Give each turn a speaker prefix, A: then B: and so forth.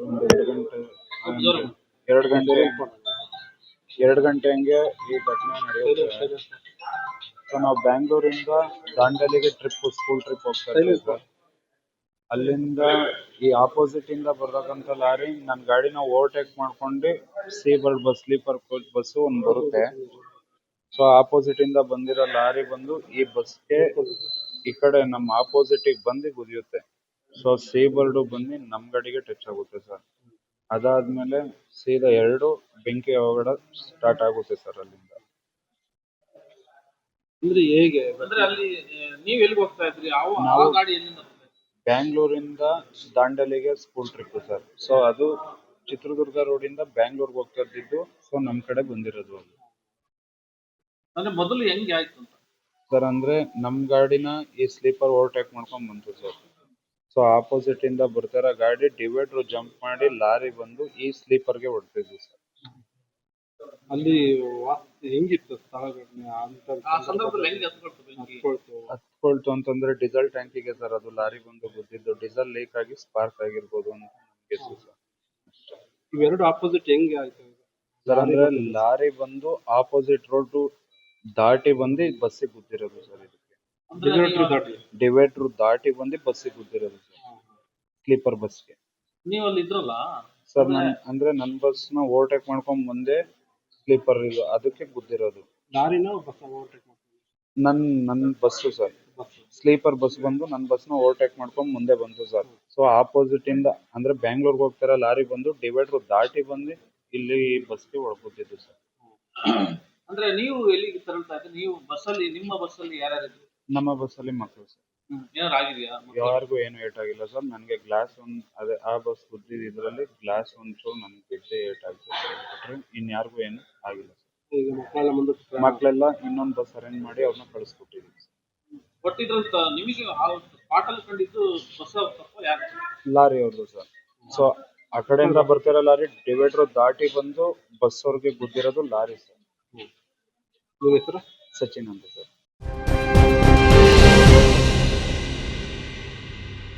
A: ಒಂದು 2 ಗಂಟೆ, 2 ಗಂಟೆ 2 ಗಂಟೆ ಹಂಗೆ ಈ ಘಟನೆ ನಡೆಯುತ್ತೆ. ಸೊ ನಾವು ಬ್ಯಾಂಗ್ಳೂರಿಂದ ದಾಂಡೇಲಿಗೆ ಸ್ಕೂಲ್ ಟ್ರಿಪ್ ಹೋಗ್ತಾ ಇದ್ವಿ ಸರ್. ಅಲ್ಲಿಂದ ಈ ಆಪೋಸಿಟ್ ಇಂದ ಬರ್ತಕ್ಕಂಥ ಲಾರಿ ನನ್ನ ಗಾಡಿನ ಓವರ್ಟೇಕ್ ಮಾಡ್ಕೊಂಡು Seabird bus sleeper coach bus ಒಂದು ಬರುತ್ತೆ. ಸೊ ಆಪೋಸಿಟ್ ಇಂದ ಬಂದಿರೋ ಲಾರಿ ಬಂದು ಈ ಬಸ್ಗೆ ಈ ಕಡೆ ನಮ್ಮ ಆಪೋಸಿಟ್ ಬಂದು ಗುದಿಯುತ್ತೆ. ಸೊ ಸೀಬರ್ಡ್ ಬಂದು ನಮ್ ಗಾಡಿಗೆ ಟಚ್ ಆಗುತ್ತೆ ಸರ್. ಅದಾದ್ಮೇಲೆ ಸೀದಾ ಎರಡು ಬೆಂಕಿ ಅವಘಡ ಸ್ಟಾರ್ಟ್ ಆಗುತ್ತೆ ಸರ್ ಅಲ್ಲಿಂದ.
B: ಅಂದ್ರೆ ಹೇಗೆ ಅಂದ್ರೆ ಅಲ್ಲಿ ನೀವ್ ಎಲ್ಲಿಗೆ ಹೋಗ್ತಾ ಇದ್ರಿ?
A: ನಾವು
B: ಗಾಡಿ ಎಲ್ಲಿಂದ
A: ಬ್ಯಾಂಗ್ಳೂರಿಂದ ದಾಂಡೇಲಿಗೆ ಸ್ಕೂಲ್ ಟ್ರಿಪ್ ಸರ್. ಸೊ ಅದು ಚಿತ್ರದುರ್ಗ ರೋಡ್ ಇಂದ ಬ್ಯಾಂಗ್ಳೂರ್ಗೆ ಹೋಗ್ತಾ ಇದ್ದಿದ್ದು. ಸೊ ನಮ್ ಕಡೆ ಬಂದಿರೋದು ಅದು.
B: ಅಂದ್ರೆ ಮೊದಲು ಹೆಂಗೆ ಆಯ್ತು ಅಂತ
A: ಸರ್ ಅಂದ್ರೆ ನಮ್ ಗಾಡಿನ ಈ ಸ್ಲೀಪರ್ ಓವರ್ಟೇಕ್ ಮಾಡ್ಕೊಂಡ್ ಬಂತು ಸರ್. ಸೊ ಆಪೋಸಿಟ್ ಇಂದ ಬರ್ತಾರ ಗಾಡಿ ಡಿವೈಡರ್ ಜಂಪ್ ಮಾಡಿ ಲಾರಿ ಬಂದು ಈ ಸ್ಲೀಪರ್ಗೆ ಹೊಡ್ತಿದ್ವಿ ಸರ್.
B: ಅಲ್ಲಿ ಹೆಂಗಿತ್ತು ಸ್ಥಳಘಟನೆ
A: ಹತ್ಕೊಳ್ತು ಅಂತಂದ್ರೆ ಡೀಸೆಲ್ ಟ್ಯಾಂಕಿಗೆ ಸರ್ ಅದು ಲಾರಿ ಬಂದು ಗುದ್ದಿದ್ದು. ಡೀಸೆಲ್ ಲೀಕ್ ಆಗಿ ಸ್ಪಾರ್ಕ್ ಆಗಿರ್ಬೋದು ಅಂತ ಗೆಸ್ಸು ಸರ್.
B: ಇವೆರಡು ಆಪೋಸಿಟ್ ಹೆಂಗೆ ಆಯ್ತು
A: ಸರ್ ಅಂದ್ರೆ ಲಾರಿ ಬಂದು ಆಪೋಸಿಟ್ ರೋಡ್ ದಾಟಿ ಬಂದು ಬಸ್ಸಿಗೆ ಗುದ್ದಿರೋದು ಸರ್. ಇದಕ್ಕೆ ಡಿವೈಡರ್ ದಾಟಿ ಬಂದು ಬಸ್ಸಿಗೆ ಗುದ್ದಿರೋದು ಸರ್, ಸ್ಲೀಪರ್ ಬಸ್ಗೆ.
B: ನೀವು ಅಲ್ಲಿ ಇದ್ರಲ್ಲ
A: ಸರ್ ಅಂದ್ರೆ ನನ್ ಬಸ್ ನ ಓವರ್ಟೇಕ್ ಮಾಡ್ಕೊಂಡ್ ಬಂದೆ ಸ್ಲೀಪರ್ ಇದು ಅದಕ್ಕೆ ಗುದ್ದಿರೋದು.
B: ಲಾರಿನ ಬಸ್ ಓವರ್ಟೇಕ್
A: ನನ್ ಬಸ್ಸು ಸರ್. ಸ್ಲೀಪರ್ ಬಸ್ ಬಂದು ನನ್ ಬಸ್ ನ ಓವರ್ಟೇಕ್ ಮಾಡ್ಕೊಂಡ್ ಮುಂದೆ ಬಂತು ಸರ್. ಸೊ ಆಪೋಸಿಟ್ ಇಂದ ಅಂದ್ರೆ ಬ್ಯಾಂಗ್ಳೂರ್ಗೆ ಹೋಗ್ತಾರ ಲಾರಿ ಬಂದು ಡಿವೈಡರ್ ದಾಟಿ ಬಂದು ಇಲ್ಲಿ ಬಸ್ಗೆ ಹೊಡ್ಕೊತಿದ್ದು ಸರ್.
B: ಅಂದ್ರೆ ನೀವು ಎಲ್ಲಿಗೆ ತರಳ್ತಾ ಇದ್ರಿ? ನೀವು ಬಸ್ಸಲ್ಲಿ ನಿಮ್ಮ ಬಸ್ಸಲ್ಲಿ ಯಾರ್ಯಾರಿದ್ರು?
A: ನಮ್ಮ ಬಸ್ಸಲ್ಲಿ ಮಕ್ಕಳು ಸರ್.
B: ಏನಾರು ಆಗಿದೆಯಾ?
A: ಯಾರಿಗೂ ಏನು ಏಟ್ ಆಗಿಲ್ಲ ಸರ್. ನನಗೆ ಗ್ಲಾಸ್ ಅದೇ ಆ ಬಸ್ ಗುದ್ದಿದ್ದು ಇದ್ರಲ್ಲಿ ಗ್ಲಾಸ್ ಒಂಚೂರು ನನ್ಗೆ ಬಿದ್ದೆ ಏಟ್ ಆಗಿದೆ. ಇನ್ಯಾರಿಗೂ ಏನು ಆಗಿಲ್ಲ ಸರ್.
B: ಈಗ
A: ಮಕ್ಕಳೆಲ್ಲ ಇನ್ನೊಂದು ಬಸ್ ಅರೇಂಜ್ ಮಾಡಿ ಅವ್ರನ್ನ ಕಳಿಸ್ಕೊಟ್ಟಿದ್ದೀವಿ ಸರ್.
B: ಬಟ್ ಇದ್ರಲ್ಲಿ ನಿಮಗೆ ಸ್ಪಾಟ್ ಅಲ್ಲಿ ಕಂಡಿದ್ದು ಬಸ್ ಯಾರು?
A: ಲಾರಿ ಅವ್ರದ್ದು ಸರ್. ಸೊ ಆ ಕಡೆಯಿಂದ ಬರ್ತಿರೋ ಲಾರಿ ಡಿವೈಡರ್ ದಾಟಿ ಬಂದು ಬಸ್ ಅವ್ರಿಗೆ ಗುದ್ದಿರೋದು ಲಾರಿ ಸರ್.
B: ನಿಮ್ಮ ಹೆಸರು?
A: ಸಚಿನ್ ಅಂತ ಸರ್.